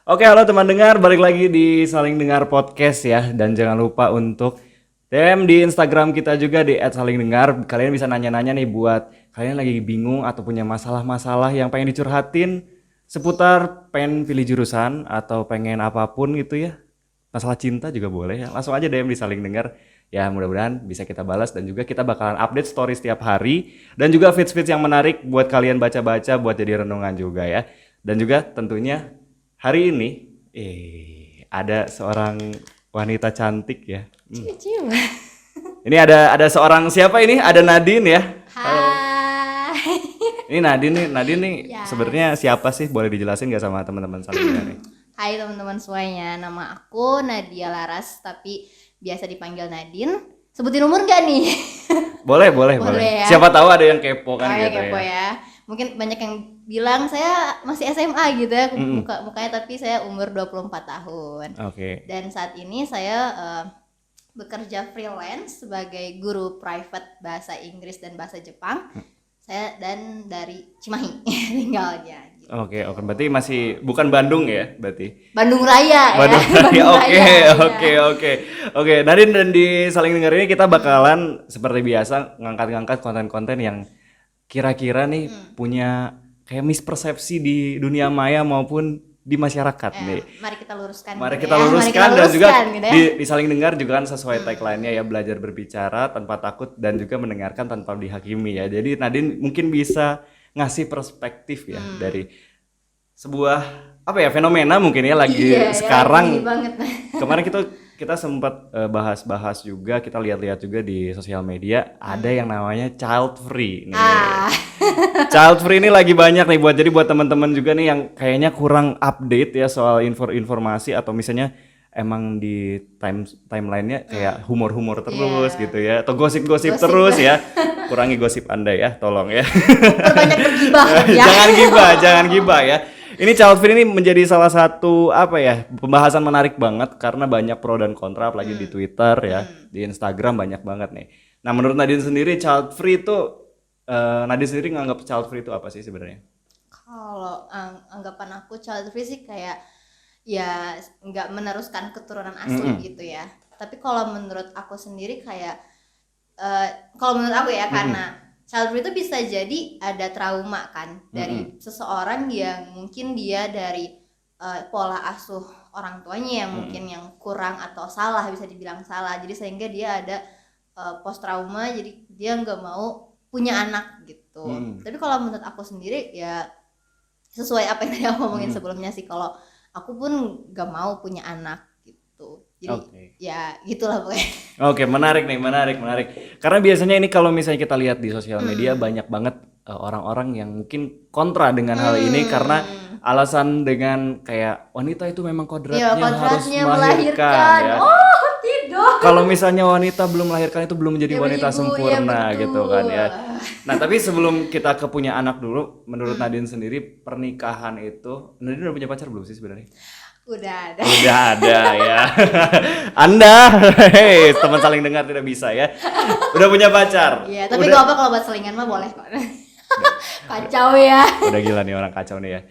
Oke, halo teman dengar, balik lagi di Saling Dengar Podcast ya. Dan jangan lupa untuk DM di Instagram kita juga di @salingdengar. Kalian bisa nanya-nanya nih buat kalian lagi bingung atau punya masalah-masalah yang pengen dicurhatin seputar pengen pilih jurusan atau pengen apapun gitu ya. Masalah cinta juga boleh ya. Langsung aja DM di Saling Dengar. Ya mudah-mudahan bisa kita balas dan juga kita bakalan update story setiap hari dan juga feeds-feeds yang menarik buat kalian baca-baca buat jadi renungan juga ya. Dan juga tentunya hari ini ada seorang wanita cantik ya. Cium-cium. Ini ada seorang siapa ini? Ada Nadine ya. Halo. Hai. Ini Nadine nih Ya. sebenarnya siapa sih? Boleh dijelasin gak sama teman-teman Saling Dengar nih? Hai teman-teman semuanya, nama aku Nadia Laras, tapi biasa dipanggil Nadine. Sebutin umur gak nih? Boleh. Boleh ya. Siapa tahu ada yang kepo kan ya gitu kepo ya. ya. Mungkin banyak yang bilang saya masih SMA gitu ya, mukanya, tapi saya umur 24 tahun. Oke. Dan saat ini saya bekerja freelance sebagai guru private bahasa Inggris dan bahasa Jepang. Saya dan dari Cimahi tinggalnya. Gitu. Oke, berarti masih bukan Bandung ya, berarti. Bandung Raya Bandung ya. Raya. Bandung Raya, Oke. Nadine, dan di Saling Dengar ini kita bakalan seperti biasa ngangkat-ngangkat konten-konten yang kira-kira nih punya kayak mispersepsi di dunia maya maupun di masyarakat nih. Mari kita luruskan. Mari gitu kita ya. luruskan dan juga gitu ya. di Saling Dengar juga kan sesuai tagline-nya ya, belajar berbicara tanpa takut dan juga mendengarkan tanpa dihakimi ya. Jadi Nadine mungkin bisa ngasih perspektif ya dari sebuah apa ya fenomena mungkin ya lagi sekarang. Lagi banget. Kemarin kita sempat bahas-bahas juga, kita lihat-lihat juga di sosial media ada yang namanya child free nih. Child free ini lagi banyak nih buat teman-teman juga nih yang kayaknya kurang update ya soal informasi atau misalnya emang di timelinenya kayak humor-humor terus gitu ya atau gosip-gosip terus ya. Kurangi gosip Anda ya, tolong ya. Perbanyak bergibah ya. Jangan gibah ya. Ini child free ini menjadi salah satu apa ya pembahasan menarik banget karena banyak pro dan kontra apalagi di Twitter ya, di Instagram banyak banget nih. Nah menurut Nadine sendiri child free itu Nadine sendiri nganggap child free itu apa sih sebenarnya? Kalau anggapan aku child free sih kayak ya nggak meneruskan keturunan asli gitu ya. Tapi kalau menurut aku sendiri kayak kalau menurut aku ya karena child free itu bisa jadi ada trauma kan dari seseorang yang mungkin dia dari pola asuh orang tuanya yang mungkin yang kurang atau salah, bisa dibilang salah, jadi sehingga dia ada post trauma, jadi dia nggak mau punya anak gitu. Tapi kalau menurut aku sendiri ya sesuai apa yang tadi aku ngomongin sebelumnya sih, kalau aku pun nggak mau punya anak gitu. Jadi ya gitulah pokoknya. Oke, menarik. Karena biasanya ini kalau misalnya kita lihat di sosial media banyak banget orang-orang yang mungkin kontra dengan hal ini karena alasan dengan kayak wanita itu memang kodratnya harus melahirkan ya. Oh, tidak. Kalau misalnya wanita belum melahirkan itu belum menjadi wanita sempurna ya gitu kan ya. Nah, tapi sebelum kita ke punya anak dulu, menurut Nadine sendiri pernikahan itu, Nadine udah punya pacar belum sih sebenarnya? Udah ada ya. Anda, teman Saling Dengar tidak bisa ya. Udah punya pacar. Iya, tapi gak apa kalau buat selingan mah boleh kok. Kacau ya. Udah gila nih orang kacau nih ya.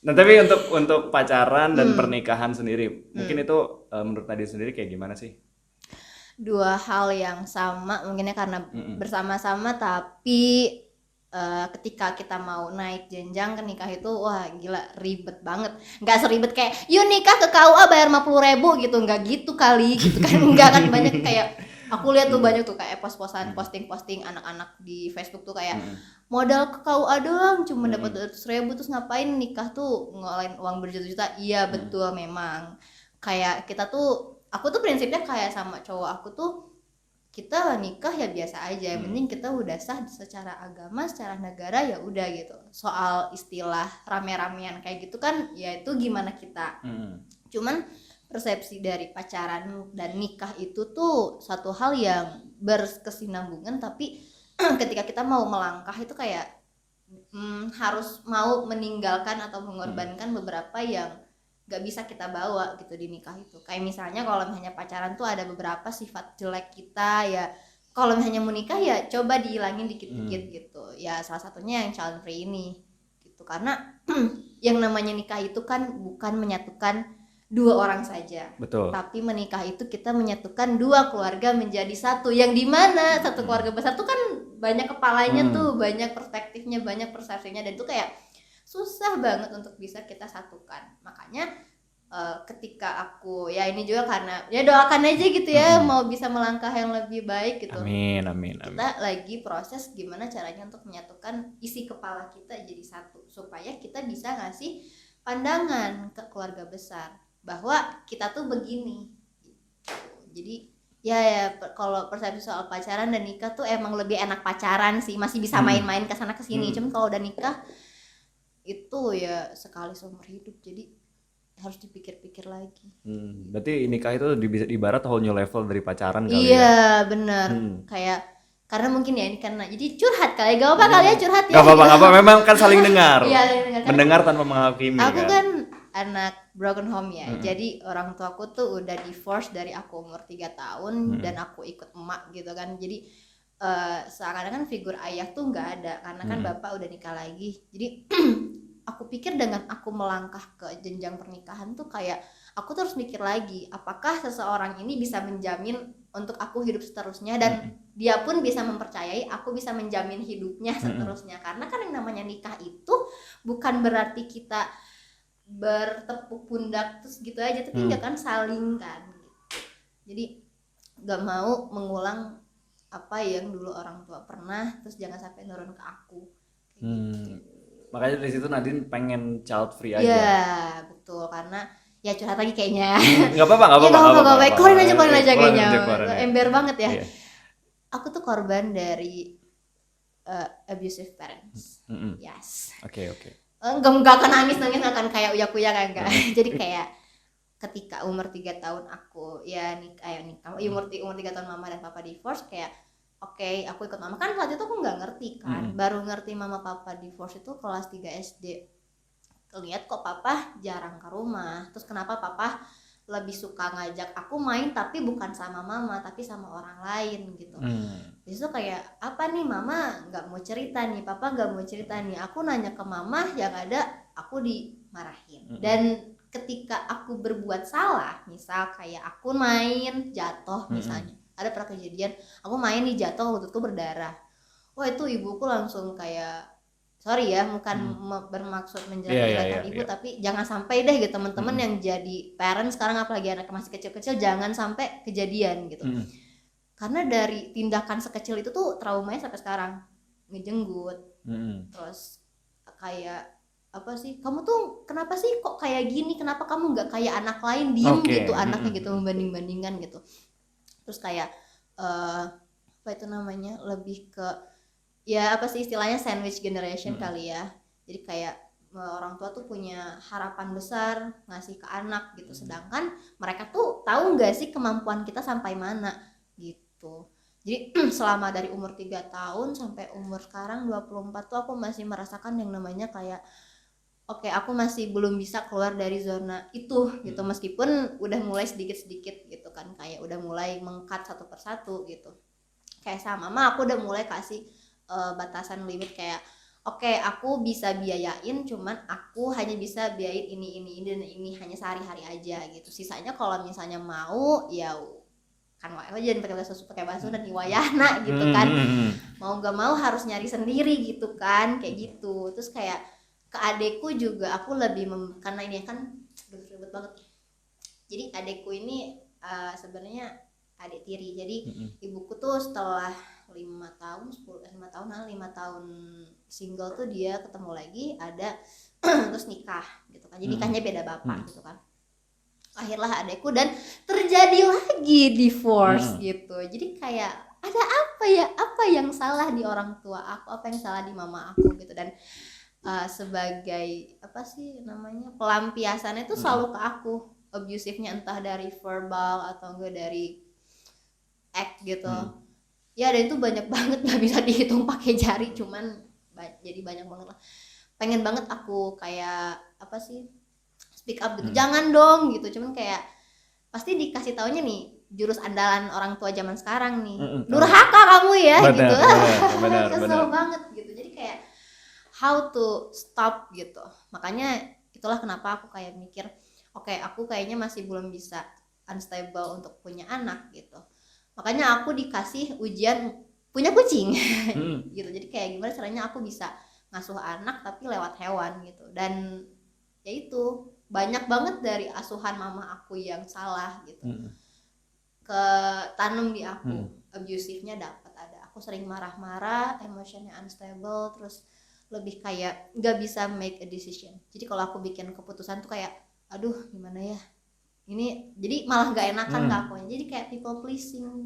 Nah, tapi untuk pacaran dan pernikahan sendiri, mungkin itu menurut Nadine sendiri kayak gimana sih? Dua hal yang sama mungkinnya karena bersama-sama, tapi ketika kita mau naik jenjang ke nikah itu wah gila ribet banget. Nggak seribet kayak yuk nikah ke KUA bayar 50.000 gitu, nggak gitu kali gitu kan. Nggak kan, banyak kayak aku lihat tuh banyak tuh kayak posting anak-anak di Facebook tuh kayak modal ke KUA doang cuma dapat 200.000 terus ngapain nikah tuh ngelain uang berjuta-juta. Iya betul, memang kayak kita tuh, aku tuh prinsipnya kayak sama cowok aku tuh, kita nikah ya biasa aja, yang penting kita udah sah secara agama, secara negara, ya udah gitu. Soal istilah rame-ramean kayak gitu kan ya itu gimana kita. Cuman persepsi dari pacaran dan nikah itu tuh satu hal yang berkesinambungan, tapi ketika kita mau melangkah itu kayak harus mau meninggalkan atau mengorbankan beberapa yang gak bisa kita bawa gitu di nikah itu. Kayak misalnya kalau misalnya pacaran tuh ada beberapa sifat jelek kita ya, kalau misalnya mau nikah ya coba dihilangin dikit-dikit gitu ya. Salah satunya yang child free ini gitu. karena yang namanya nikah itu kan bukan menyatukan dua orang saja, Betul. tapi menikah itu kita menyatukan dua keluarga menjadi satu, yang dimana satu keluarga besar tuh kan banyak kepalanya tuh, banyak perspektifnya, banyak persepsinya, dan itu kayak susah banget untuk bisa kita satukan. Makanya ketika aku ya ini juga karena ya doakan aja gitu ya, mau bisa melangkah yang lebih baik gitu. Amin. Kita lagi proses gimana caranya untuk menyatukan isi kepala kita jadi satu, supaya kita bisa ngasih pandangan ke keluarga besar bahwa kita tuh begini gitu. Jadi ya kalau persepsi soal pacaran dan nikah tuh emang lebih enak pacaran sih, masih bisa main-main ke sana ke sini. Cuman kalau udah nikah itu ya sekali seumur hidup, jadi harus dipikir-pikir lagi. Berarti nikah itu bisa ibarat whole new level dari pacaran kali ya. Iya benar. Kayak karena mungkin ya ini karena jadi curhat kali, gak apa kali ya curhat ya. Gak apa-apa, memang kan saling dengar. Iya, saling dengar. Mendengar tanpa menghakimi Aku kan. kan anak broken home ya, jadi orang tuaku tuh udah divorce dari aku umur 3 tahun dan aku ikut emak gitu kan. Jadi seakan-akan figur ayah tuh nggak ada karena kan bapak udah nikah lagi. Jadi aku pikir dengan aku melangkah ke jenjang pernikahan tuh kayak aku terus mikir lagi, apakah seseorang ini bisa menjamin untuk aku hidup seterusnya, dan dia pun bisa mempercayai aku bisa menjamin hidupnya seterusnya. Karena kan yang namanya nikah itu bukan berarti kita bertepuk pundak terus gitu aja, tapi enggak kan, saling kan gitu. Jadi nggak mau mengulang apa yang dulu orang tua pernah, terus jangan sampai nurun ke aku gitu. Makanya dari situ Nadine pengen child free aja. Iya betul, karena ya curhat lagi kayaknya. Nggak apa-apa. Keluarin aja kayaknya. Ember banget ya. Iya. Aku tuh korban dari abusive parents. Yes. Oke. Enggak akan nangis nggak akan kayak uya-kuya enggak. Jadi kayak ketika umur 3 tahun aku ya nikah umur 3 tahun mama dan papa divorce, kayak oke, aku ikut mama. Kan saat itu aku nggak ngerti kan, baru ngerti mama papa divorce itu kelas 3 SD. Lihat kok papa jarang ke rumah, terus kenapa papa lebih suka ngajak aku main tapi bukan sama mama tapi sama orang lain gitu. Disitu kayak apa nih, mama nggak mau cerita nih, papa nggak mau cerita nih, aku nanya ke mama yang ada aku dimarahin. Dan ketika aku berbuat salah, misal kayak aku main jatuh misalnya, ada pernah kejadian aku main nih jatuh, lututku berdarah, wah itu ibuku langsung kayak sorry ya, bukan bermaksud menjelek-jelekan ibu, tapi jangan sampai deh gitu teman-teman yang jadi parent sekarang, apalagi anak masih kecil-kecil, jangan sampai kejadian gitu. Karena dari tindakan sekecil itu tuh traumanya sampai sekarang, ngejenggut, terus kayak apa sih, kamu tuh kenapa sih kok kayak gini, kenapa kamu nggak kayak anak lain, diem gitu anaknya gitu, membanding-bandingkan gitu. Terus kayak apa itu namanya, lebih ke ya apa sih istilahnya, sandwich generation kali ya. Jadi kayak orang tua tuh punya harapan besar ngasih ke anak gitu, sedangkan mereka tuh tahu nggak sih kemampuan kita sampai mana gitu. Jadi selama dari umur 3 tahun sampai umur sekarang 24 tuh aku masih merasakan yang namanya kayak oke, aku masih belum bisa keluar dari zona itu gitu, meskipun udah mulai sedikit-sedikit gitu kan, kayak udah mulai mengkat satu persatu gitu. Kayak sama mama aku udah mulai kasih batasan limit, kayak oke, aku bisa biayain, cuman aku hanya bisa biayain ini dan ini hanya sehari-hari aja gitu. Sisanya kalau misalnya mau ya kan aja pakai basuh dan iwayahna gitu kan. Mau nggak mau harus nyari sendiri gitu kan, kayak gitu. Terus kayak ke adekku juga aku lebih karena ini kan ribet banget. Jadi adekku ini sebenarnya adik tiri. Jadi ibuku tuh setelah 5 tahun single tuh dia ketemu lagi, ada terus nikah gitu kan. Jadi nikahnya beda bapak gitu kan. Akhirlah adekku dan terjadi lagi divorce gitu. Jadi kayak ada apa yang salah di orang tua aku, apa yang salah di mama aku gitu. Dan sebagai apa sih namanya, pelampiasannya tuh selalu ke aku, abusifnya entah dari verbal atau enggak dari act gitu. Ya dan itu banyak banget, nggak bisa dihitung pakai jari, cuman jadi banyak banget lah. Pengen banget aku kayak apa sih, speak up gitu, jangan dong gitu, cuman kayak pasti dikasih taunya nih jurus andalan orang tua zaman sekarang nih, durhaka kamu ya. Bener, gitu. Kesel banget gitu. Jadi kayak how to stop gitu. Makanya itulah kenapa aku kayak mikir, oke, aku kayaknya masih belum bisa unstable untuk punya anak gitu. Makanya aku dikasih ujian punya kucing gitu. Jadi kayak gimana caranya aku bisa ngasuh anak tapi lewat hewan gitu. Dan ya itu banyak banget dari asuhan mama aku yang salah gitu. Ke tanam di aku, abusive-nya dapat ada. Aku sering marah-marah, emotionnya unstable, terus lebih kayak nggak bisa make a decision. Jadi kalau aku bikin keputusan tuh kayak aduh gimana ya ini, jadi malah nggak enakan ke aku, jadi kayak people pleasing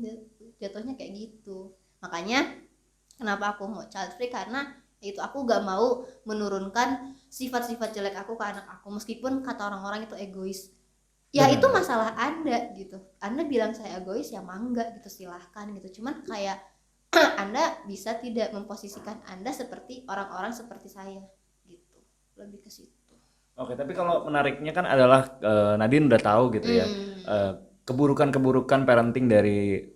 jatuhnya kayak gitu. Makanya kenapa aku mau child free, karena itu aku nggak mau menurunkan sifat-sifat jelek aku ke anak aku, meskipun kata orang-orang itu egois. Ya itu masalah Anda gitu. Anda bilang saya egois ya mangga gitu, silahkan gitu. Cuman kayak Anda bisa tidak memposisikan Anda seperti orang-orang seperti saya gitu. Lebih ke situ. Oke, tapi kalau menariknya kan adalah Nadine udah tahu gitu ya keburukan-keburukan parenting dari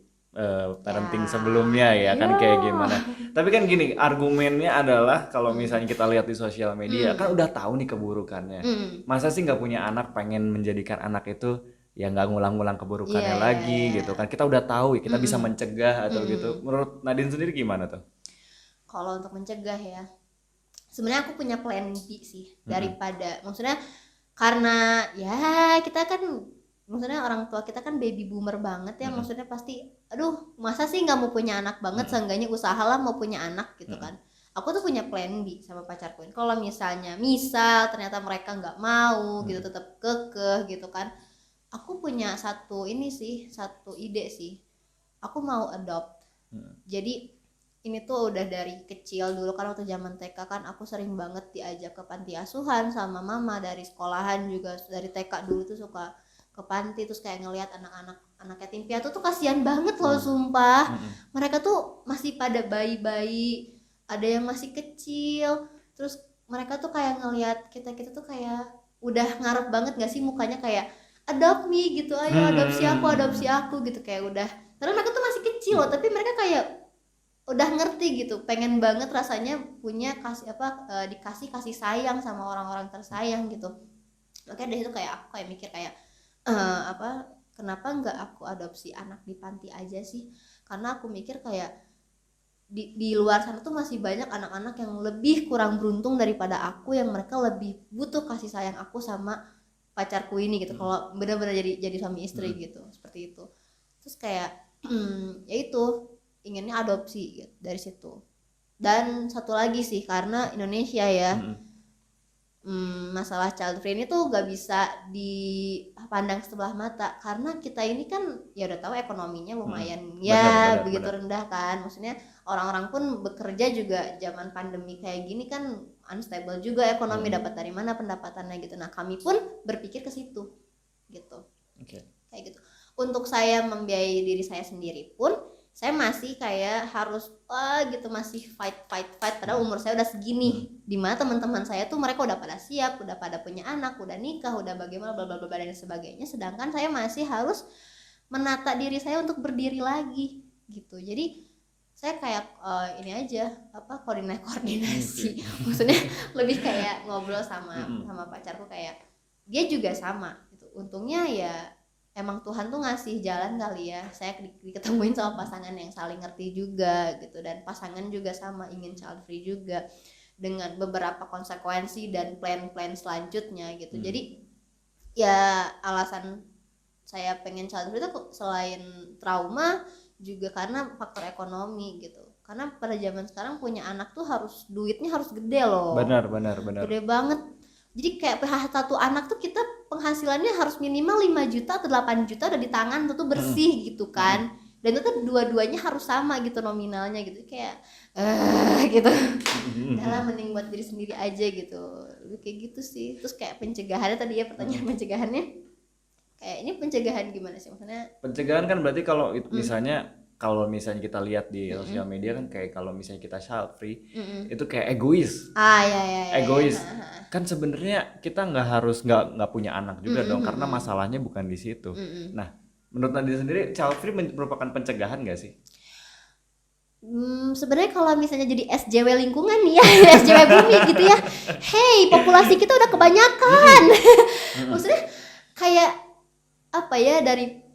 parenting sebelumnya ya kan kayak gimana. Tapi kan gini, argumennya adalah kalau misalnya kita lihat di sosial media kan udah tahu nih keburukannya. Masa sih nggak punya anak pengen menjadikan anak itu ya nggak ngulang-ngulang keburukannya lagi gitu kan. Kita udah tahu ya, kita bisa mencegah atau gitu. Menurut Nadine sendiri gimana tuh? Kalau untuk mencegah ya, sebenarnya aku punya plan B sih daripada, maksudnya karena ya kita kan, maksudnya orang tua kita kan baby boomer banget ya, maksudnya pasti aduh masa sih nggak mau punya anak banget, seenggaknya usahalah mau punya anak gitu kan. Aku tuh punya plan B sama pacarku, kalau misalnya misal ternyata mereka nggak mau gitu, tetap kekeh gitu kan, aku punya satu ide sih, aku mau adopt. Jadi ini tuh udah dari kecil dulu kan, waktu zaman TK kan aku sering banget diajak ke panti asuhan sama mama, dari sekolahan juga, dari TK dulu tuh suka ke panti, terus kayak ngelihat anak yatim piatu tuh kasihan banget loh sumpah. Mereka tuh masih pada bayi-bayi, ada yang masih kecil, terus mereka tuh kayak ngelihat kita tuh kayak udah ngarep banget gak sih mukanya, kayak adopt me gitu, ayo adopsi aku gitu, kayak udah, karena mereka tuh masih kecil loh, tapi mereka kayak udah ngerti gitu, pengen banget rasanya punya dikasih kasih sayang sama orang-orang tersayang gitu. Makanya dari situ kayak aku kayak mikir kayak kenapa nggak aku adopsi anak di panti aja sih, karena aku mikir kayak di luar sana tuh masih banyak anak-anak yang lebih kurang beruntung daripada aku, yang mereka lebih butuh kasih sayang aku sama pacarku ini gitu, kalau benar-benar jadi suami istri gitu, seperti itu. Terus kayak ya itu inginnya adopsi gitu, dari situ. Dan satu lagi sih, karena Indonesia ya masalah child free ini tuh gak bisa dipandang sebelah mata, karena kita ini kan ya udah tahu ekonominya lumayan begitu rendah kan, maksudnya orang-orang pun bekerja juga zaman pandemi kayak gini kan unstable juga ekonomi, dapat dari mana pendapatannya gitu. Nah kami pun berpikir ke situ gitu. Kayak gitu. Untuk saya membiayai diri saya sendiri pun saya masih kayak harus gitu, masih fight padahal umur saya udah segini, dimana teman-teman saya tuh mereka udah pada siap, udah pada punya anak, udah nikah, udah bagaimana bla bla bla dan sebagainya, sedangkan saya masih harus menata diri saya untuk berdiri lagi gitu. Jadi saya kayak ini aja koordinasi maksudnya lebih kayak ngobrol sama pacarku, kayak dia juga sama gitu. Untungnya ya emang Tuhan tuh ngasih jalan kali ya, saya diketemuin sama pasangan yang saling ngerti juga gitu, dan pasangan juga sama ingin child free juga, dengan beberapa konsekuensi dan plan-plan selanjutnya gitu. Jadi ya alasan saya pengen child free itu selain trauma juga karena faktor ekonomi gitu, karena pada zaman sekarang punya anak tuh duitnya harus gede loh. Benar gede banget. Jadi kayak satu anak tuh kita penghasilannya harus minimal 5 juta atau 8 juta udah di tangan tuh bersih gitu kan. Dan itu tuh dua-duanya harus sama gitu nominalnya gitu. Kayak gitu. Dalam mending buat diri sendiri aja gitu. Kayak gitu sih. Terus kayak pencegahannya tadi ya, pertanyaan pencegahannya. Kayak ini pencegahan gimana sih maksudnya? Pencegahan kan berarti kalau kalau misalnya kita lihat di sosial media kan kayak kalau misalnya kita child free itu kayak egois. Egois. Kan sebenarnya kita nggak punya anak juga dong, karena masalahnya bukan di situ. Nah, menurut Nadia sendiri child free merupakan pencegahan nggak sih? Sebenarnya kalau misalnya jadi SJW lingkungan nih ya, SJW bumi gitu ya, hey populasi kita udah kebanyakan. Maksudnya kayak apa ya,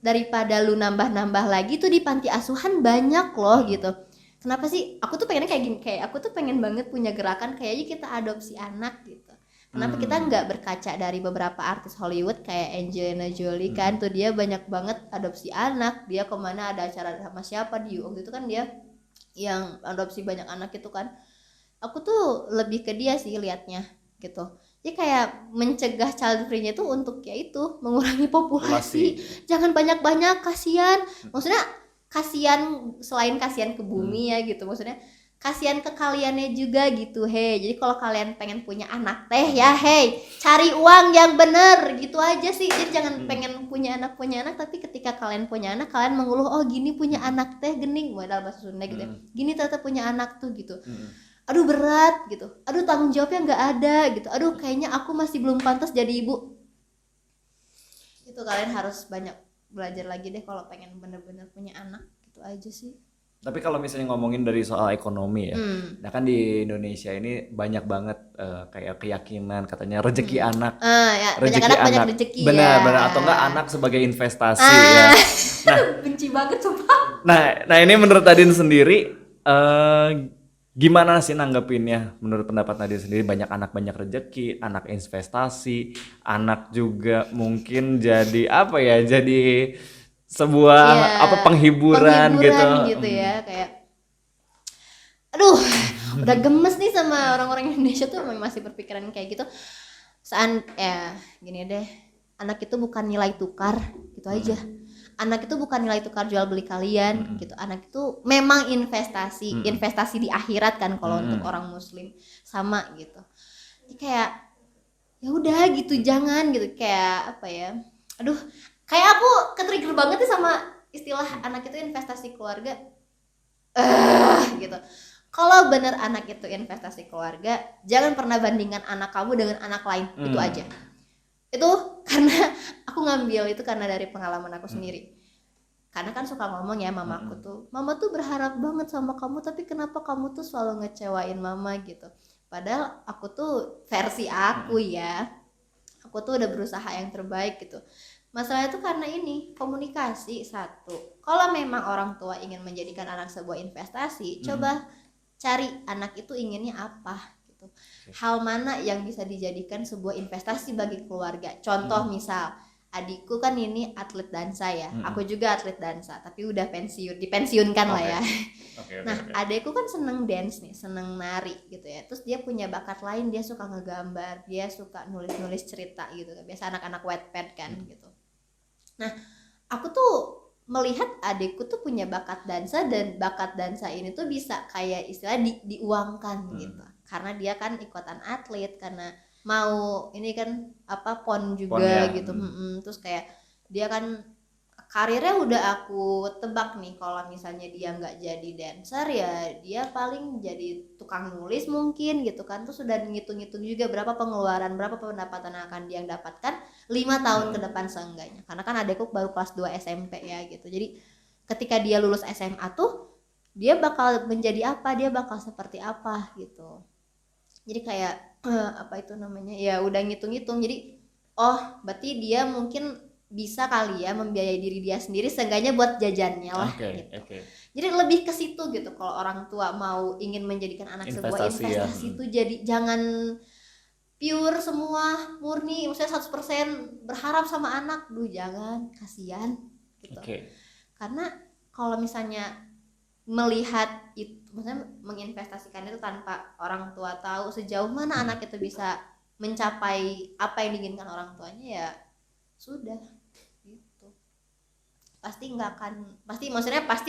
daripada lu nambah lagi tuh di panti asuhan banyak loh gitu. Kenapa sih aku tuh pengennya kayak gini, kayak aku tuh pengen banget punya gerakan kayaknya kita adopsi anak gitu. Kenapa kita nggak berkaca dari beberapa artis Hollywood kayak Angelina Jolie kan, tuh dia banyak banget adopsi anak, dia kemana ada acara sama siapa di waktu itu kan dia yang adopsi banyak anak itu kan. Aku tuh lebih ke dia sih liatnya gitu. Jadi kayak mencegah child free-nya tuh untuk ya itu mengurangi populasi. Jangan banyak-banyak, kasihan. Maksudnya kasihan, selain kasihan ke bumi ya gitu. Maksudnya kasihan ke kaliannya juga gitu. Hey, jadi kalau kalian pengen punya anak teh ya, hey, cari uang yang bener gitu aja sih. Jadi jangan pengen punya anak tapi ketika kalian punya anak kalian mengeluh, oh gini punya anak teh gening, modal bahasa Sunda gitu ya. Gini ternyata punya anak tuh gitu. Aduh berat gitu. Aduh tanggung jawabnya nggak ada gitu. Aduh kayaknya aku masih belum pantas jadi ibu. Itu kalian harus banyak belajar lagi deh kalau pengen bener-bener punya anak gitu aja sih. Tapi kalau misalnya ngomongin dari soal ekonomi ya, nah kan di Indonesia ini banyak banget kayak keyakinan katanya rezeki anak, Ya, banyak anak banyak rezeki benar, ya. benar atau enggak anak sebagai investasi ya. Nah, benci banget sumpah. Nah ini menurut Nadine sendiri gimana sih nanggepinnya? Menurut pendapat Nadine sendiri, banyak anak banyak rezeki, anak investasi, anak juga mungkin jadi apa ya? Jadi sebuah penghiburan gitu ya, kayak aduh udah gemes nih sama orang-orang Indonesia tuh masih berpikiran kayak gitu. Ya gini deh, anak itu bukan nilai tukar gitu aja. Anak itu bukan nilai tukar jual beli kalian gitu. Anak itu memang investasi di akhirat kan kalau untuk orang muslim sama gitu. Jadi kayak ya udah gitu, jangan gitu, kayak apa ya, aduh kayak aku ketrigger banget nih sama istilah anak itu investasi keluarga. Gitu. Kalau bener anak itu investasi keluarga, jangan pernah bandingkan anak kamu dengan anak lain. Itu aja. Itu karena aku ngambil itu karena dari pengalaman aku sendiri. Karena kan suka ngomong ya mamaku tuh, mama tuh berharap banget sama kamu, tapi kenapa kamu tuh selalu ngecewain mama gitu. Padahal aku tuh versi aku ya, aku tuh udah berusaha yang terbaik gitu. Masalahnya tuh karena ini komunikasi satu. Kalau memang orang tua ingin menjadikan anak sebuah investasi, coba cari anak itu inginnya apa gitu. Hal mana yang bisa dijadikan sebuah investasi bagi keluarga. Contoh misal, adikku kan ini atlet dansa ya. Aku juga atlet dansa, tapi udah dipensiunkan lah ya. Nah, adikku kan seneng dance nih, seneng nari gitu ya. Terus dia punya bakat lain, dia suka ngegambar, dia suka nulis-nulis cerita gitu. Biasa anak-anak Wattpad kan gitu. Nah, aku tuh melihat adikku tuh punya bakat dansa, dan bakat dansa ini tuh bisa kayak istilah diuangkan gitu. Karena dia kan ikutan atlet, karena mau ini kan apa pon juga gitu. Terus kayak dia kan karirnya udah aku tebak nih, kalau misalnya dia nggak jadi dancer ya dia paling jadi tukang nulis mungkin gitu kan. Terus udah ngitung-ngitung juga berapa pengeluaran, berapa pendapatan yang akan dia dapatkan 5 tahun ke depan seenggaknya. Karena kan adekku baru kelas 2 SMP ya gitu. Jadi ketika dia lulus SMA tuh dia bakal menjadi apa, dia bakal seperti apa gitu. Jadi kayak apa itu namanya ya, udah ngitung-ngitung. Jadi oh berarti dia mungkin bisa kali ya membiayai diri dia sendiri seenggaknya buat jajannya lah gitu. Jadi lebih ke situ gitu. Kalau orang tua mau ingin menjadikan anak sebuah investasi itu jadi jangan pure semua murni, maksudnya 100% berharap sama anak. Jangan, kasihan gitu. Karena kalau misalnya melihat itu, maksudnya menginvestasikan itu tanpa orang tua tahu sejauh mana anak itu bisa mencapai apa yang diinginkan orang tuanya, ya sudah gitu. Pasti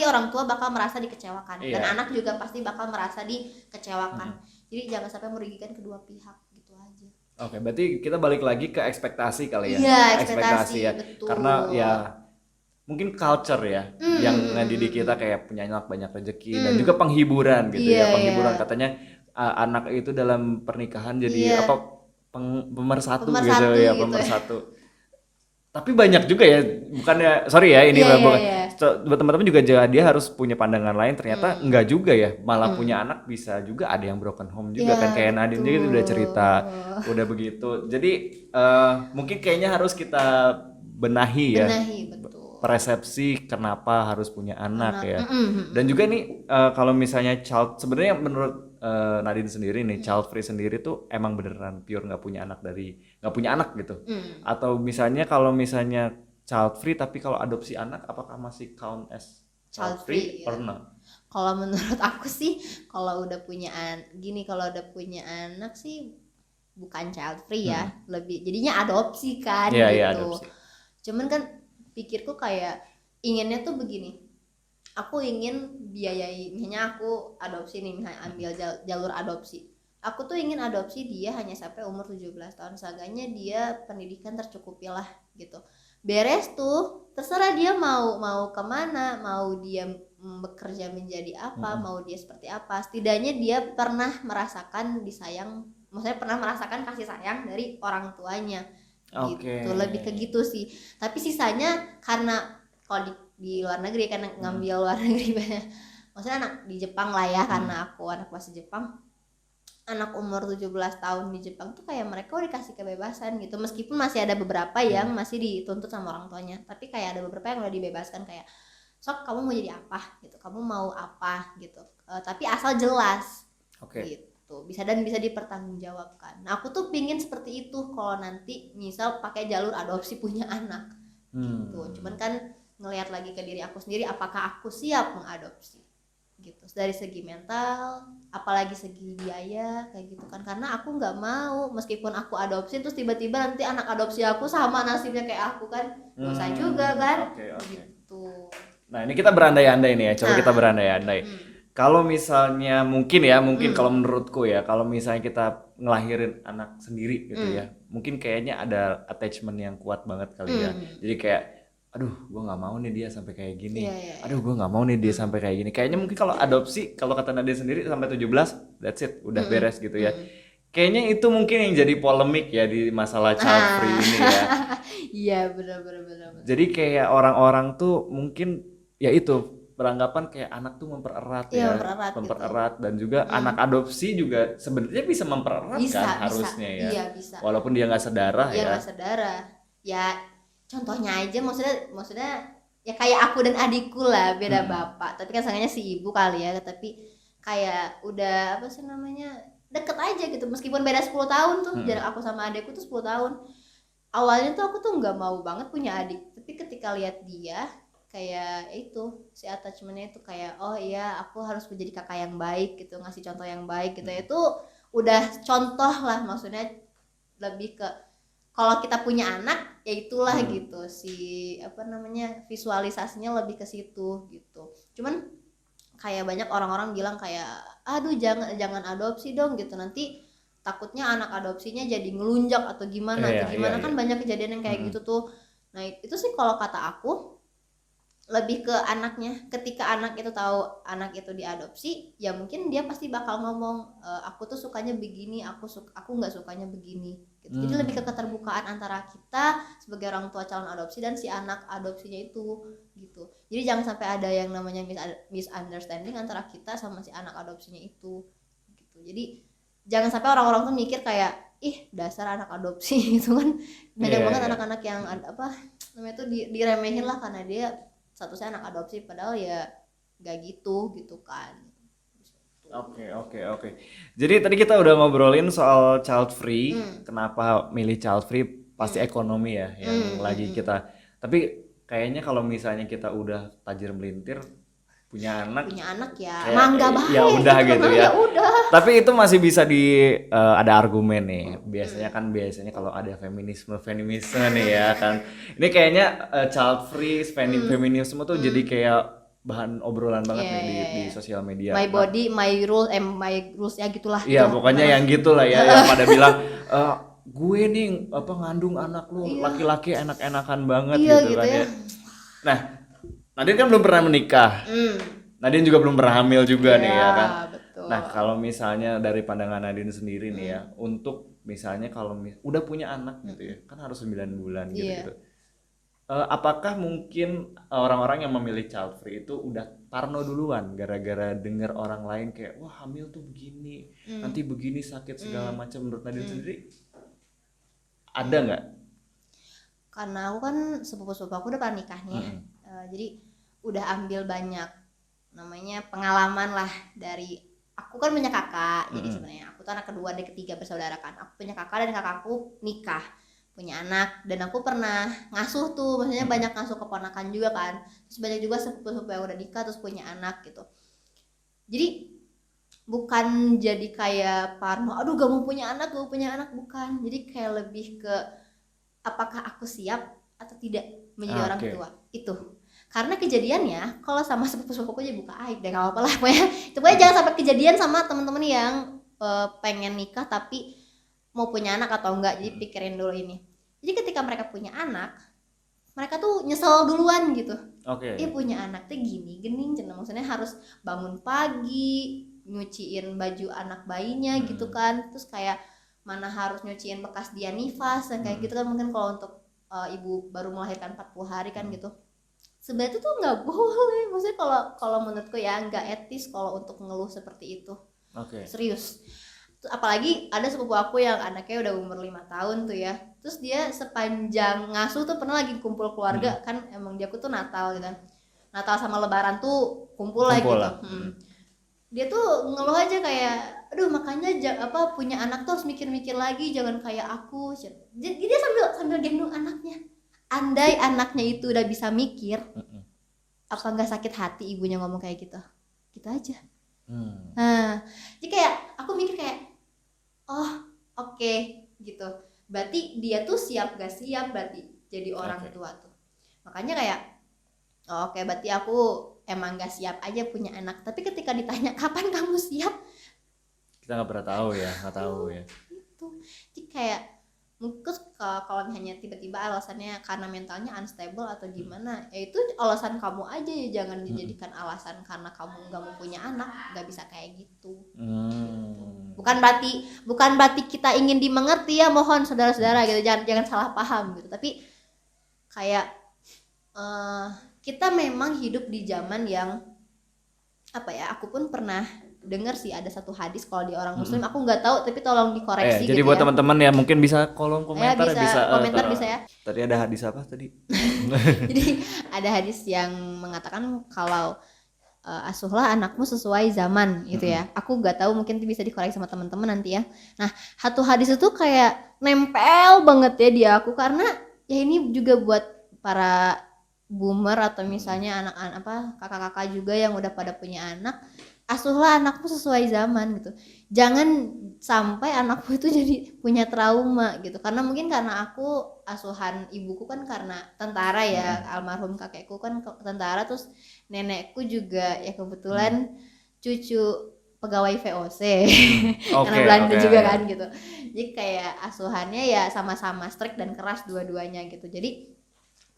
orang tua bakal merasa dikecewakan, dan anak juga pasti bakal merasa dikecewakan. Jadi jangan sampai merugikan kedua pihak gitu aja. Oke, berarti kita balik lagi ke ekspektasi kali ya. Iya, ekspektasi ya. Betul. Karena ya mungkin culture ya yang ngedidik kita kayak punya anak banyak rezeki dan juga penghiburan gitu ya. Penghiburan katanya anak itu dalam pernikahan jadi pemersatu gitu ya, pemersatu. Tapi banyak juga ya, bukannya sorry ya ini buat teman-teman juga dia harus punya pandangan lain, ternyata enggak juga ya, malah punya anak bisa juga ada yang broken home juga kan, kayak Nadine juga udah cerita udah begitu. Jadi mungkin kayaknya harus kita benahi ya betul. persepsi kenapa harus punya anak ya. Dan juga nih kalau misalnya sebenarnya menurut Nadine sendiri nih, child free sendiri tuh emang beneran pure nggak punya anak gitu. Atau misalnya kalau misalnya child free tapi kalau adopsi anak apakah masih count as child free or not? Kalau menurut aku sih kalau udah punya anak sih bukan child free ya, lebih jadinya adopsi kan gitu. Adopsi. Cuman kan pikirku kayak inginnya tuh begini, aku ingin biayai, misalnya aku adopsi nih, misalnya ambil jalur adopsi, aku tuh ingin adopsi dia hanya sampai umur 17 tahun, seenggaknya dia pendidikan tercukupi lah gitu, beres tuh terserah dia mau kemana, mau dia bekerja menjadi apa, mau dia seperti apa, setidaknya dia pernah merasakan disayang, maksudnya pernah merasakan kasih sayang dari orang tuanya gitu, lebih ke gitu sih. Tapi sisanya karena kalau di luar negeri kan ngambil luar negeri banyak, maksudnya anak di Jepang lah ya, karena aku anak bahasa Jepang, anak umur 17 tahun di Jepang tuh kayak mereka udah dikasih kebebasan gitu, meskipun masih ada beberapa yang masih dituntut sama orang tuanya, tapi kayak ada beberapa yang udah dibebaskan, kayak sok kamu mau jadi apa gitu, kamu mau apa gitu, tapi asal jelas gitu, bisa dipertanggungjawabkan. Nah aku tuh pingin seperti itu kalau nanti misal pakai jalur adopsi punya anak gitu. Cuman kan ngelihat lagi ke diri aku sendiri, apakah aku siap mengadopsi gitu, dari segi mental apalagi segi biaya kayak gitu kan, karena aku nggak mau meskipun aku adopsi terus tiba-tiba nanti anak adopsi aku sama nasibnya kayak aku kan, dosa juga kan. Gitu. Nah ini kita berandai-andai nih ya, coba kita berandai-andai. Kalau misalnya mungkin kalau menurutku ya, kalau misalnya kita ngelahirin anak sendiri gitu ya, mungkin kayaknya ada attachment yang kuat banget kali ya. Jadi kayak aduh gue nggak mau nih dia sampai kayak gini, aduh gue nggak mau nih dia sampai kayak gini. Kayaknya mungkin kalau adopsi, kalau kata Nadia sendiri sampai 17 that's it, udah beres gitu ya. Kayaknya itu mungkin yang jadi polemik ya di masalah child free ini ya. Iya benar. Jadi kayak orang-orang tuh mungkin ya itu beranggapan kayak anak tuh mempererat gitu. Dan juga anak adopsi juga sebenarnya bisa mempererat kan harusnya ya. Iya, bisa. Walaupun dia nggak sedarah ya. Iya nggak sedarah. Ya contohnya aja, maksudnya ya kayak aku dan adikku lah, beda bapak, tapi kan sangkanya si ibu kali ya, tapi kayak udah apa sih namanya, deket aja gitu, meskipun beda 10 tahun tuh jarak aku sama adikku tuh 10 tahun. Awalnya tuh aku tuh nggak mau banget punya adik, tapi ketika lihat dia kayak itu si attachmentnya itu kayak oh iya aku harus menjadi kakak yang baik gitu, ngasih contoh yang baik gitu, itu udah contoh lah, maksudnya lebih ke kalau kita punya anak ya itulah gitu, si apa namanya visualisasinya lebih ke situ gitu. Cuman kayak banyak orang-orang bilang kayak aduh jangan adopsi dong gitu, nanti takutnya anak adopsinya jadi ngelunjak atau gimana kan banyak kejadian yang kayak gitu tuh. Nah itu sih kalau kata aku lebih ke anaknya, ketika anak itu tahu anak itu diadopsi ya mungkin dia pasti bakal ngomong aku tuh sukanya begini, aku nggak sukanya begini gitu. Jadi lebih ke keterbukaan antara kita sebagai orang tua calon adopsi dan si anak adopsinya itu gitu. Jadi jangan sampai ada yang namanya misunderstanding antara kita sama si anak adopsinya itu gitu. Jadi jangan sampai orang-orang tuh mikir kayak ih dasar anak adopsi gitu kan, banyak banget anak-anak yang apa namanya tuh diremehin lah karena dia statusnya anak adopsi, padahal ya gak gitu kan. Oke. Jadi tadi kita udah ngobrolin soal child free, kenapa milih child free, pasti ekonomi ya yang lagi kita. Tapi kayaknya kalau misalnya kita udah tajir melintir, punya anak ya mangga banget. Ya udah gitu ya. Tapi itu masih bisa ada argumen nih. Biasanya kalau ada feminisme nih ya kan. Ini kayaknya child free, feminisme tuh jadi kayak bahan obrolan banget nih di sosial media. My body, my rules ya gitulah. Iya, pokoknya yang gitulah ya yang pada bilang gue nih ngandung anak lu laki-laki enak-enakan banget gitu kan ya. Nah, Nadine kan belum pernah menikah. Nadine juga belum pernah hamil juga nih ya kan. Betul. Nah, kalau misalnya dari pandangan Nadine sendiri nih ya, untuk misalnya kalau udah punya anak gitu ya, kan harus 9 bulan gitu. Apakah mungkin orang-orang yang memilih child free itu udah parno duluan gara-gara dengar orang lain kayak wah hamil tuh begini, nanti begini sakit segala macam. Menurut Nadine sendiri ada nggak? Karena aku kan sepupu-sepupu aku udah pernah nikah nih ya. Jadi udah ambil banyak namanya pengalaman lah dari aku kan punya kakak. Jadi sebenarnya aku tuh anak kedua dan ketiga bersaudara kan. Aku punya kakak dan kakakku nikah, punya anak, dan aku pernah ngasuh tuh, maksudnya banyak ngasuh keponakan juga kan. Terus banyak juga sepupu-sepupu yang udah nikah terus punya anak gitu. Jadi bukan jadi kayak parno, aduh gak mau punya anak, bukan. Jadi kayak lebih ke apakah aku siap atau tidak menjadi orang Oke. tua itu. Karena kejadiannya kalau sama sepupu-sepupuku aja buka aib deh, nggak apa-apa lah pokoknya. Pokoknya jangan sampai kejadian sama teman-teman yang pengen nikah tapi mau punya anak atau enggak. Jadi pikirin dulu ini. Jadi ketika mereka punya anak, mereka tuh nyesel duluan gitu. Oke. Punya anak tuh gini, gening cenah, maksudnya harus bangun pagi, nyuciin baju anak bayinya gitu kan. Terus kayak mana harus nyuciin bekas dia nifas dan kayak gitu kan. Mungkin kalau untuk ibu baru melahirkan 40 hari kan gitu. Sebenarnya itu tuh nggak boleh, maksudnya kalau menurutku ya nggak etis kalau untuk ngeluh seperti itu. Oke. Serius. Apalagi ada sepupu aku yang anaknya udah umur 5 tahun tuh ya, terus dia sepanjang ngasuh tuh pernah lagi kumpul keluarga kan, emang dia aku tuh Natal gitu kan, Natal sama Lebaran tuh kumpul lah gitu. Dia tuh ngeluh aja kayak aduh makanya punya anak tuh harus mikir-mikir lagi, jangan kayak aku. Jadi dia sambil gendong anaknya. Andai anaknya itu udah bisa mikir, apa nggak sakit hati ibunya ngomong kayak gitu aja. Nah, jadi kayak aku mikir kayak oh oke, gitu. Berarti dia tuh siap gak siap berarti jadi orang tua tuh. Makanya kayak oke, berarti aku emang gak siap aja punya anak. Tapi ketika ditanya kapan kamu siap, Kita nggak pernah tahu ya, nggak tahu ya. gitu. Jadi kayak mungkin kalau misalnya tiba-tiba alasannya karena mentalnya unstable atau gimana, ya itu alasan kamu aja ya, jangan dijadikan alasan karena kamu nggak mau punya anak. Nggak bisa kayak gitu. Bukan berarti kita ingin dimengerti ya, mohon saudara-saudara gitu, jangan salah paham gitu. Tapi kayak kita memang hidup di zaman yang apa ya, aku pun pernah dengar sih ada satu hadis kalau di orang muslim, aku nggak tahu tapi tolong dikoreksi Jadi gitu buat ya. teman-teman ya mungkin bisa kolom komentar bisa komentar bisa ya. Tadi ada hadis apa tadi? Jadi ada hadis yang mengatakan kalau asuhlah anakmu sesuai zaman gitu ya. Aku nggak tahu, mungkin bisa dikoreksi sama teman-teman nanti ya. Nah, satu hadis itu kayak nempel banget ya di aku, karena ya ini juga buat para boomer atau misalnya anak-anak kakak-kakak juga yang udah pada punya anak. Asuhlah anakmu sesuai zaman gitu. Jangan sampai anakku itu jadi punya trauma gitu. Karena mungkin karena aku asuhan ibuku kan karena tentara ya, almarhum kakekku kan tentara, terus nenekku juga ya kebetulan cucu pegawai VOC. Karena Belanda juga kan gitu. Jadi kayak asuhannya ya sama-sama strict dan keras dua-duanya gitu. Jadi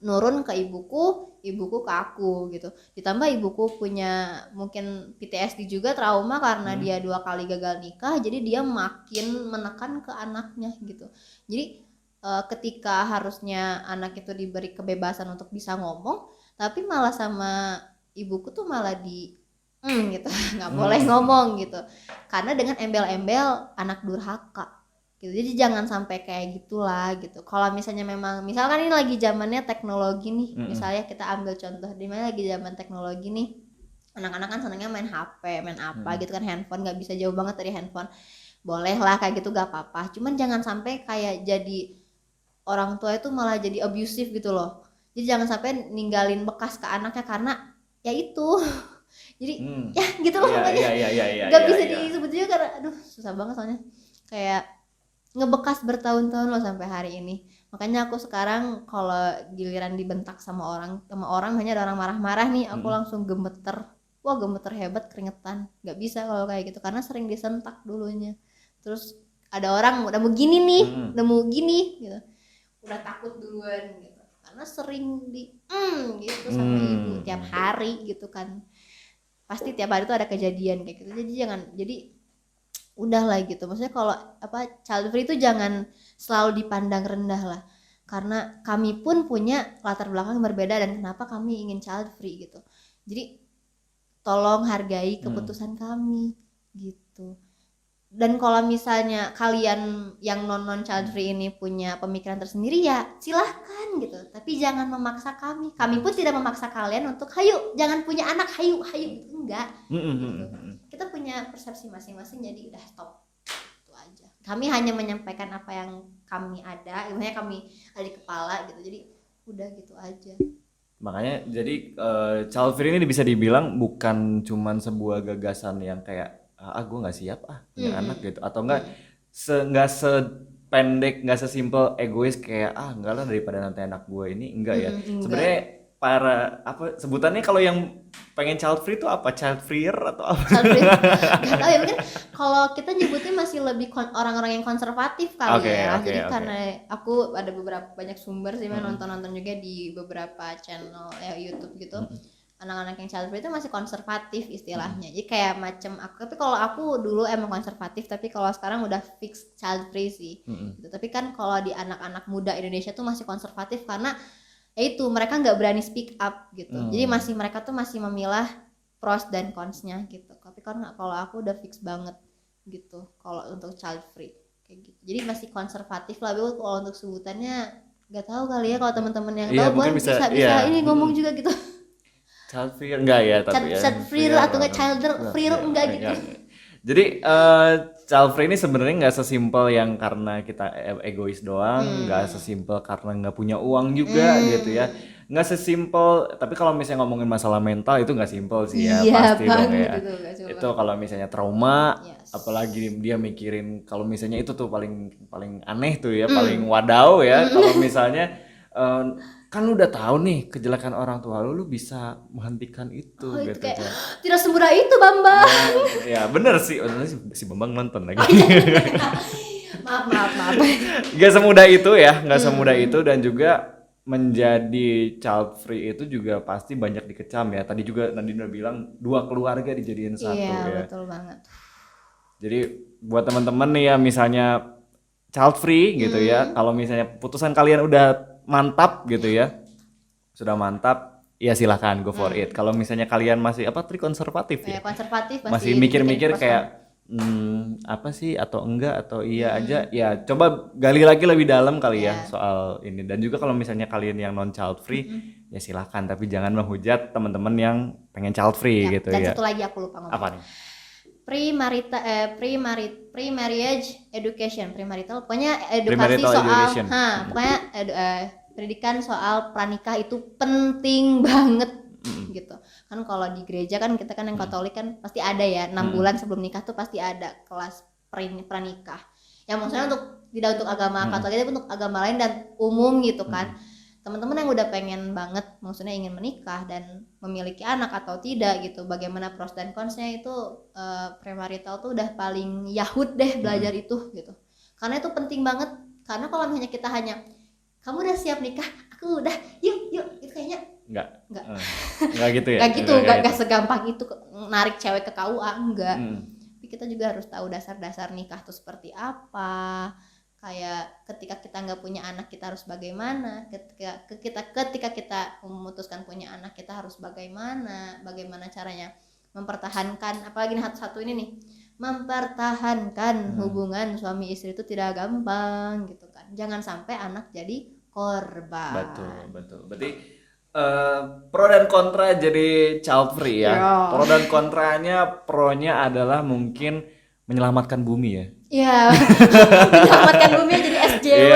nurun ke ibuku ke aku gitu. Ditambah ibuku punya mungkin PTSD juga, trauma karena dia 2 kali gagal nikah, jadi dia makin menekan ke anaknya gitu. Jadi ketika harusnya anak itu diberi kebebasan untuk bisa ngomong, tapi malah sama ibuku tuh malah gitu, nggak boleh ngomong gitu. Karena dengan embel-embel anak durhaka. Jadi jangan sampai kayak gitulah gitu. Kalau misalnya misalkan ini lagi zamannya teknologi nih, misalnya kita ambil contoh di mana lagi zaman teknologi nih, anak-anak kan senangnya main HP, main apa gitu kan, handphone, nggak bisa jauh banget dari handphone. Boleh lah kayak gitu, gak apa-apa. Cuman jangan sampai kayak jadi orang tua itu malah jadi abusive gitu loh. Jadi jangan sampai ninggalin bekas ke anaknya karena ya itu. Jadi ya gitu loh pokoknya. Gak bisa disebut juga karena aduh susah banget soalnya. Kayak ngebekas bertahun-tahun loh sampai hari ini. Makanya aku sekarang kalau giliran dibentak sama orang hanya ada orang marah-marah nih, aku langsung gemeter. Wah, gemeter hebat, keringetan. Nggak bisa kalau kayak gitu karena sering disentak dulunya. Terus ada orang udah mau gini nih, udah mau gini gitu. Udah takut duluan gitu. Karena sering gitu sama ibu tiap hari gitu kan. Pasti tiap hari tuh ada kejadian kayak gitu. Jadi udah lah gitu, maksudnya kalau child free itu jangan selalu dipandang rendah lah. karena kami pun punya latar belakang yang berbeda dan kenapa kami ingin child free gitu. Jadi tolong hargai keputusan kami gitu. Dan kalau misalnya kalian yang non child free ini punya pemikiran tersendiri ya silahkan gitu, tapi jangan memaksa kami pun tidak memaksa kalian untuk hayu jangan punya anak, hayu gitu, enggak gitu. Kita punya persepsi masing-masing, jadi udah stop, itu aja. Kami hanya menyampaikan apa yang kami ada, ilmunya kami ada di kepala gitu, jadi udah gitu aja. Makanya jadi child free ini bisa dibilang bukan cuman sebuah gagasan yang kayak gue nggak siap punya anak gitu, atau nggak sependek, nggak sesimpel egois kayak enggak lah daripada nanti anak gue ini, enggak ya. Sebenarnya para apa sebutannya kalau yang pengen child free itu apa, child freer atau apa? Child free nggak tahu ya, mungkin kalau kita nyebutnya masih lebih orang-orang yang konservatif kali ya. Jadi karena aku ada beberapa banyak sumber sih, nonton juga di beberapa channel ya YouTube gitu. Anak-anak yang child free itu masih konservatif istilahnya. Jadi kayak macam aku, tapi kalau aku dulu emang konservatif, tapi kalau sekarang udah fix child free sih. Gitu. Tapi kan kalau di anak-anak muda Indonesia tuh masih konservatif karena ya itu mereka nggak berani speak up gitu. Jadi mereka tuh masih memilah pros dan cons-nya gitu. Tapi kan kalau aku udah fix banget gitu kalau untuk child free kayak gitu. Jadi masih konservatif lah. Tapi kalau untuk sebutannya nggak tahu kali ya, kalau teman-teman yang tahu bisa ini ngomong juga gitu. Child free enggak ya, tapi child free atau enggak child free enggak gitu. Jadi child free ini sebenarnya nggak sesimpel yang karena kita egois doang, nggak sesimpel karena nggak punya uang juga gitu ya, nggak sesimpel. Tapi kalau misalnya ngomongin masalah mental itu nggak simpel sih ya, pasti dong ya. Itu kalau misalnya trauma, apalagi dia mikirin kalau misalnya itu tuh paling aneh tuh ya, paling wadaw ya. Kalau misalnya kan lu udah tahu nih kejelekan orang tua lu bisa menghentikan itu gitu kayak, tidak semudah itu Bambang. Ya bener sih, si Bambang nonton lagi. Maaf. Gak semudah itu ya, nggak semudah itu. Dan juga menjadi child free itu juga pasti banyak dikecam ya. Tadi juga Nadine udah bilang 2 keluarga dijadiin satu ya. Iya betul banget. Jadi buat teman-teman nih ya, misalnya child free gitu ya, kalau misalnya putusan kalian udah mantap gitu ya, sudah mantap ya silahkan go for it. Kalau misalnya kalian masih konservatif ya, konservatif masih mikir-mikir kayak apa sih atau enggak atau iya aja ya, coba gali lagi lebih dalam kali ya soal ini. Dan juga kalau misalnya kalian yang non child free ya silahkan, tapi jangan menghujat teman-teman yang pengen child free gitu dan ya. Dan satu lagi aku lupa ngomong. Apa nih? Pre-marriage education, premarital, pokoknya edukasi soal pendidikan soal pranikah itu penting banget gitu. Kan kalau di gereja kan kita kan yang Katolik kan pasti ada ya 6 bulan sebelum nikah tuh pasti ada kelas pranikah. Yang maksudnya tidak untuk agama Katolik, tapi untuk agama lain dan umum gitu kan. Teman-teman yang udah pengen banget maksudnya ingin menikah dan memiliki anak atau tidak gitu, bagaimana pros dan consnya itu premarital tuh udah paling yahud deh belajar itu gitu, karena itu penting banget. Karena kalau misalnya kita hanya kamu udah siap nikah, aku udah yuk itu kayaknya enggak gitu ya, enggak segampang itu narik cewek ke KUA enggak. Tapi kita juga harus tahu dasar-dasar nikah tuh seperti apa. Kayak ketika kita nggak punya anak kita harus bagaimana, ketika kita memutuskan punya anak kita harus bagaimana caranya mempertahankan, apalagi satu ini nih, mempertahankan hubungan suami istri itu tidak gampang gitu kan. Jangan sampai anak jadi korban. Betul. Berarti pro dan kontra jadi child free ya. Pro dan kontranya, pronya adalah mungkin menyelamatkan bumi ya. Iya, menyelamatkan bumi jadi SJW.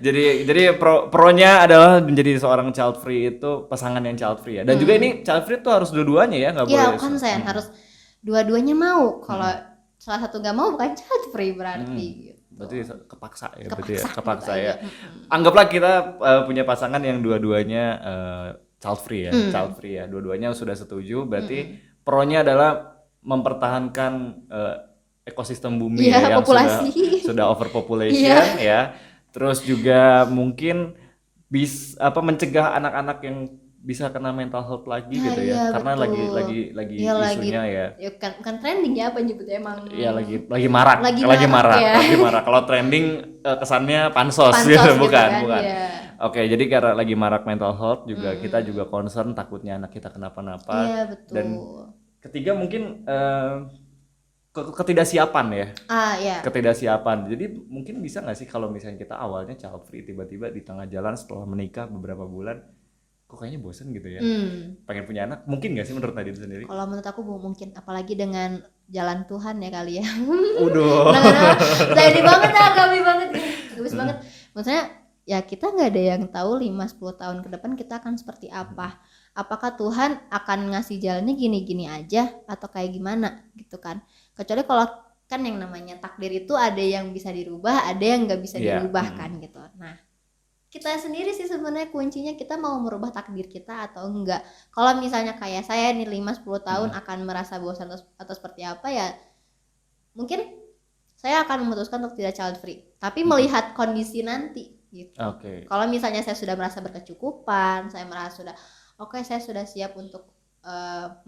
Jadi pronya adalah menjadi seorang child free itu pasangan yang child free ya. Dan juga ini child free itu harus dua-duanya ya, nggak boleh. Iya, konsen harus dua-duanya mau. Kalau salah satu nggak mau bukan child free berarti. Gitu. Berarti kepaksa ya. Anggaplah kita punya pasangan yang dua-duanya child free ya, child free ya. Dua-duanya sudah setuju, berarti pronya adalah mempertahankan ekosistem bumi yang sudah overpopulation ya. Terus juga mungkin mencegah anak-anak yang bisa kena mental health lagi Nah, gitu ya. iya, Karena betul. lagi Iya, isunya ya. ya kan trending ya apa nyebutnya emang Iya lagi marak, lagi lagi marak marak, ya. lagi marak. Kalau trending kesannya pansos gitu, Pansos gitu bukan, kan, bukan. iya. Oke, jadi karena lagi marak mental health juga kita juga Mm-mm. concern takutnya anak kita kenapa-napa. Iya, Dan betul. ketiga mungkin ketidaksiapan ya, Ya. ketidaksiapan. Jadi mungkin bisa nggak sih kalau misalnya kita awalnya child free tiba-tiba di tengah jalan setelah menikah beberapa bulan, kok kayaknya bosen gitu ya, pengen punya anak, mungkin nggak sih menurut Nadine sendiri? Kalau menurut aku mungkin, apalagi dengan jalan Tuhan ya kali ya. Udah. Saya ini banget kami banget, bagus banget. Maksudnya ya kita nggak ada yang tahu 5-10 tahun ke depan kita akan seperti apa. Apakah Tuhan akan ngasih jalannya gini-gini aja atau kayak gimana gitu kan? Kecuali kalau kan yang namanya takdir itu ada yang bisa dirubah, ada yang nggak bisa Iya. dirubah kan gitu. Nah, kita sendiri sih sebenarnya kuncinya kita mau merubah takdir kita atau enggak. Kalau misalnya kayak saya nih 5-10 tahun akan merasa bosan atau seperti apa ya, mungkin saya akan memutuskan untuk tidak child free, tapi melihat kondisi nanti gitu. Oke. Kalau misalnya saya sudah merasa berkecukupan, saya merasa sudah oke, saya sudah siap untuk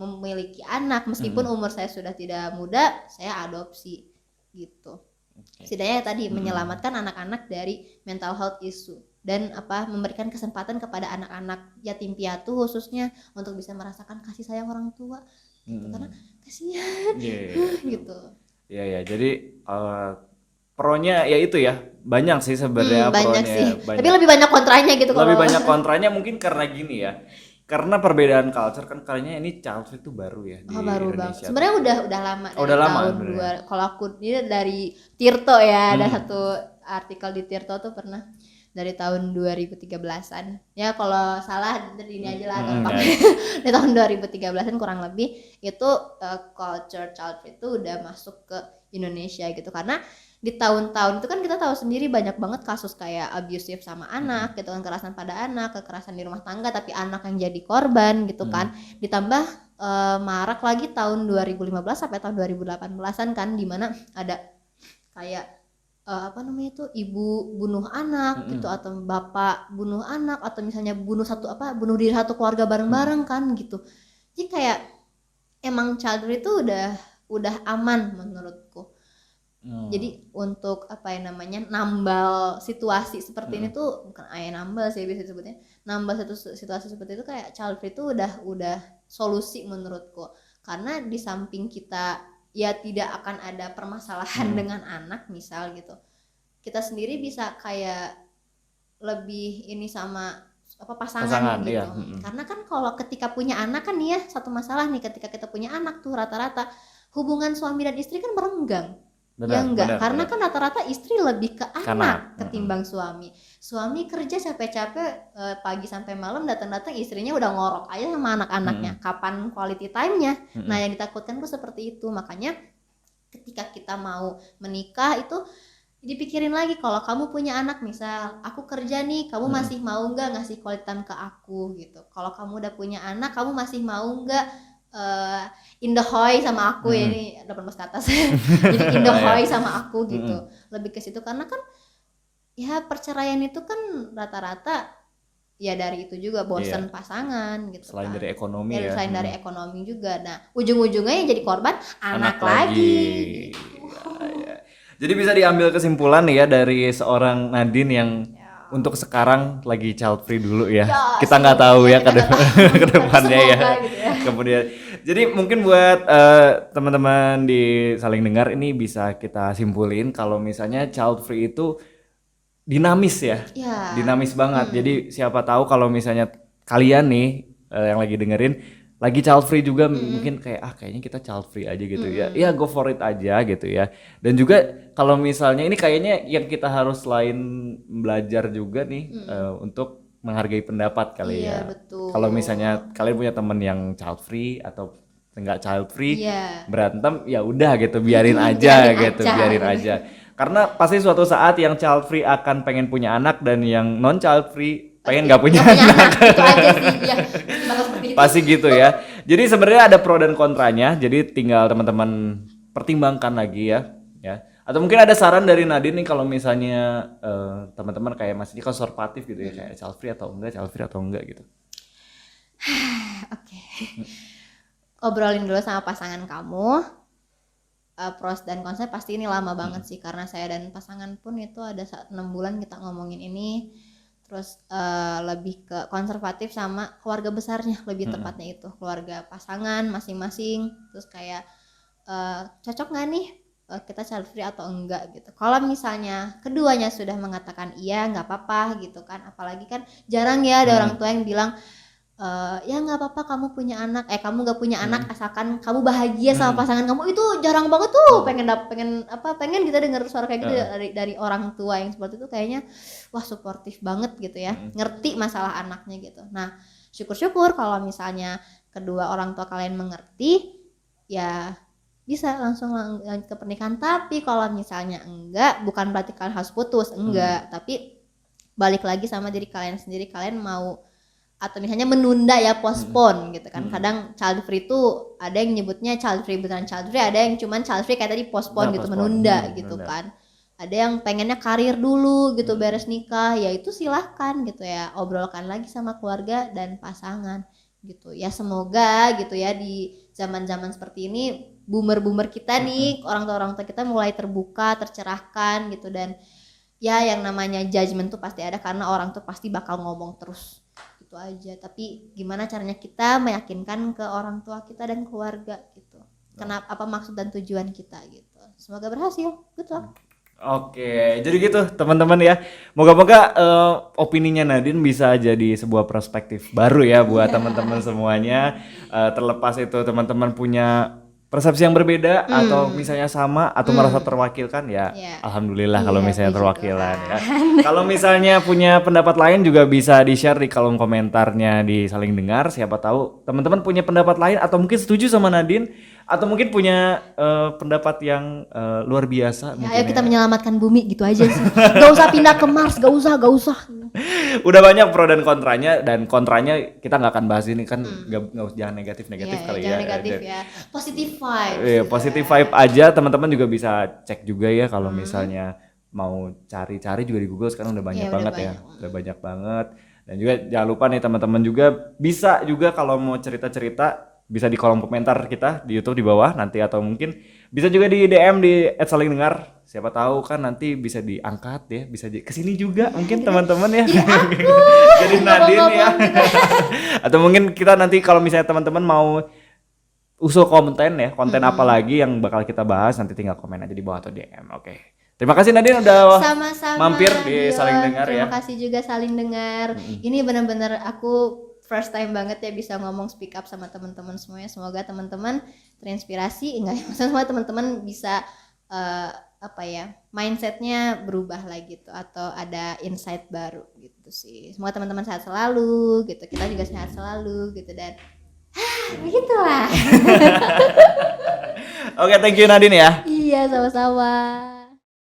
memiliki anak meskipun umur saya sudah tidak muda, saya adopsi gitu. Setidaknya tadi menyelamatkan anak-anak dari mental health issue dan memberikan kesempatan kepada anak-anak yatim piatu khususnya untuk bisa merasakan kasih sayang orang tua gitu. Karena kasihan gitu. Iya ya, jadi pronya ya itu ya, banyak sih sebenarnya Banyak pronya. sih. Banyak. Tapi lebih banyak kontranya gitu Lebih kalau banyak kontranya mungkin karena gini ya. Karena perbedaan culture kan kayaknya ini child free itu baru ya di baru banget. Indonesia. Sebenarnya udah lama dari udah lama tahun sebenarnya. Kalau aku ini dari Tirto ya, ada satu artikel di Tirto tuh pernah dari tahun 2013-an. Ya kalau salah dari ini aja lah gampang. Di tahun 2013-an kurang lebih itu culture child free itu udah masuk ke Indonesia gitu. Karena di tahun-tahun itu kan kita tahu sendiri banyak banget kasus kayak abusive sama anak gitu kan, kekerasan pada anak, kekerasan di rumah tangga tapi anak yang jadi korban gitu kan. Ditambah marak lagi tahun 2015 sampai tahun 2018-an kan, dimana ada kayak ibu bunuh anak gitu atau bapak bunuh anak atau misalnya bunuh diri satu keluarga bareng-bareng kan gitu. Jadi kayak emang child free itu udah aman menurutku. Jadi untuk nambal situasi seperti ini tuh bukan nambal sih bisa disebutnya. Nambal satu situasi seperti itu kayak child free itu udah solusi menurutku. Karena di samping kita ya tidak akan ada permasalahan dengan anak misal gitu, kita sendiri bisa kayak lebih ini sama pasangan gitu. Iya. Karena kan kalau ketika punya anak kan ya satu masalah nih, ketika kita punya anak tuh rata-rata hubungan suami dan istri kan merenggang. Benar, karena kan rata-rata istri lebih ke anak ketimbang suami. Suami kerja capek-capek pagi sampai malam, datang-datang istrinya udah ngorok aja sama anak-anaknya. Kapan quality time-nya? Nah, yang ditakutkan tuh seperti itu. Makanya ketika kita mau menikah itu dipikirin lagi, kalau kamu punya anak misal, aku kerja nih, kamu masih mau nggak ngasih quality time ke aku gitu. Kalau kamu udah punya anak, kamu masih mau nggak in the hoy sama aku ya, ini 18 ke atas jadi in the hoy sama aku gitu. Lebih ke situ karena kan ya perceraian itu kan rata-rata ya dari itu juga bosan pasangan gitu. Selain kan dari ekonomi ya. Selain dari ekonomi juga. Nah ujung-ujungnya yang jadi korban anak lagi. Ya. Jadi bisa diambil kesimpulan ya dari seorang Nadine yang untuk sekarang lagi child free dulu ya. Kita nggak tahu ya ke depannya ya. Gitu ya. Kemudian, jadi mungkin buat teman-teman di saling dengar ini bisa kita simpulin kalau misalnya child free itu dinamis ya. Dinamis banget. Jadi siapa tahu kalau misalnya kalian nih yang lagi dengerin lagi child free juga mungkin kayak kayaknya kita child free aja gitu ya. Ya go for it aja gitu ya. Dan juga kalau misalnya ini kayaknya yang kita harus selain belajar juga nih untuk menghargai pendapat kali ya. Betul. Kalau misalnya kalian punya teman yang child free atau enggak child free berantem ya udah gitu, biarin aja gitu, biarin aja. Karena pasti suatu saat yang child free akan pengen punya anak dan yang non child free pengen nggak punya anak. Itu aja sih ya. Pasti gitu ya. Jadi sebenarnya ada pro dan kontranya. Jadi tinggal teman-teman pertimbangkan lagi ya. Atau mungkin ada saran dari Nadine nih kalau misalnya teman-teman kayak masih konservatif gitu ya, kayak child free atau enggak gitu. Oke. Obrolin dulu sama pasangan kamu. Pros dan kontra pasti ini lama banget sih, karena saya dan pasangan pun itu ada 6 bulan kita ngomongin ini. Terus lebih ke konservatif sama keluarga besarnya, lebih tepatnya itu keluarga pasangan masing-masing. Terus kayak cocok nggak nih kita child free atau enggak gitu. Kalau misalnya keduanya sudah mengatakan iya, nggak apa-apa gitu kan. Apalagi kan jarang ya ada orang tua yang bilang ya nggak apa-apa kamu punya anak, kamu nggak punya anak asalkan kamu bahagia sama pasangan kamu. Itu jarang banget tuh. Pengen kita dengar suara kayak gitu dari orang tua yang seperti itu. Kayaknya wah suportif banget gitu ya, ngerti masalah anaknya gitu. Nah syukur-syukur kalau misalnya kedua orang tua kalian mengerti, ya bisa langsung lanjut ke pernikahan. Tapi kalau misalnya enggak, bukan berarti kalian harus putus, enggak, tapi balik lagi sama diri kalian sendiri, kalian mau atau misalnya menunda ya, postpone gitu kan. Kadang child free itu ada yang nyebutnya child free beneran child free, ada yang cuman child free kayak tadi postpone gitu, menunda gitu kan. Ada yang pengennya karir dulu gitu, beres nikah, ya itu silahkan gitu ya, obrolkan lagi sama keluarga dan pasangan gitu ya. Semoga gitu ya di zaman-zaman seperti ini boomer kita nih, orang tua kita mulai terbuka, tercerahkan gitu. Dan ya yang namanya judgement tuh pasti ada, karena orang tuh pasti bakal ngomong terus itu aja. Tapi gimana caranya kita meyakinkan ke orang tua kita dan keluarga gitu, kenapa, apa maksud dan tujuan kita gitu. Semoga berhasil. Good luck. Oke, jadi gitu teman-teman ya. Moga-moga opininya Nadine bisa jadi sebuah perspektif baru ya buat teman-teman semuanya. Terlepas itu teman-teman punya persepsi yang berbeda atau misalnya sama atau merasa terwakilkan ya, alhamdulillah kalau misalnya terwakilan ya. Kalau misalnya punya pendapat lain juga bisa di-share di kolom komentarnya di Saling Dengar. Siapa tahu teman-teman punya pendapat lain atau mungkin setuju sama Nadine atau mungkin punya pendapat yang luar biasa. Ya, ayo kita menyelamatkan bumi gitu aja sih. Gak usah pindah ke Mars, gak usah. Udah banyak pro dan kontranya, dan kontranya kita nggak akan bahas ini kan. Nggak usah, jangan negatif kali jangan ya. negatif ya. Positive vibe. Iya, positive vibe aja. Teman-teman juga bisa cek juga ya kalau misalnya mau cari-cari juga di Google sekarang udah banyak banget ya. Udah banyak banget. Dan juga jangan lupa nih teman-teman juga bisa juga kalau mau cerita-cerita bisa di kolom komentar kita di YouTube di bawah nanti, atau mungkin bisa juga di DM di @salingdengar. Siapa tahu kan nanti bisa diangkat ya, bisa kesini juga mungkin teman-teman ya. Jadi Nadine ya. Atau mungkin kita nanti kalau misalnya teman-teman mau usul konten ya, konten apa lagi yang bakal kita bahas, nanti tinggal komen aja di bawah atau DM. Oke. Terima kasih Nadine udah mampir di Saling Dengar ya. Terima kasih juga Saling Dengar. Ini benar-benar aku first time banget ya bisa ngomong, speak up sama teman-teman semuanya. Semoga teman-teman terinspirasi, maksudnya semua teman-teman bisa mindsetnya berubah lagi tuh, atau ada insight baru gitu sih. Semoga teman-teman sehat selalu gitu, kita juga sehat selalu gitu, dan begitulah. Oke, thank you Nadine ya. Iya, sama-sama.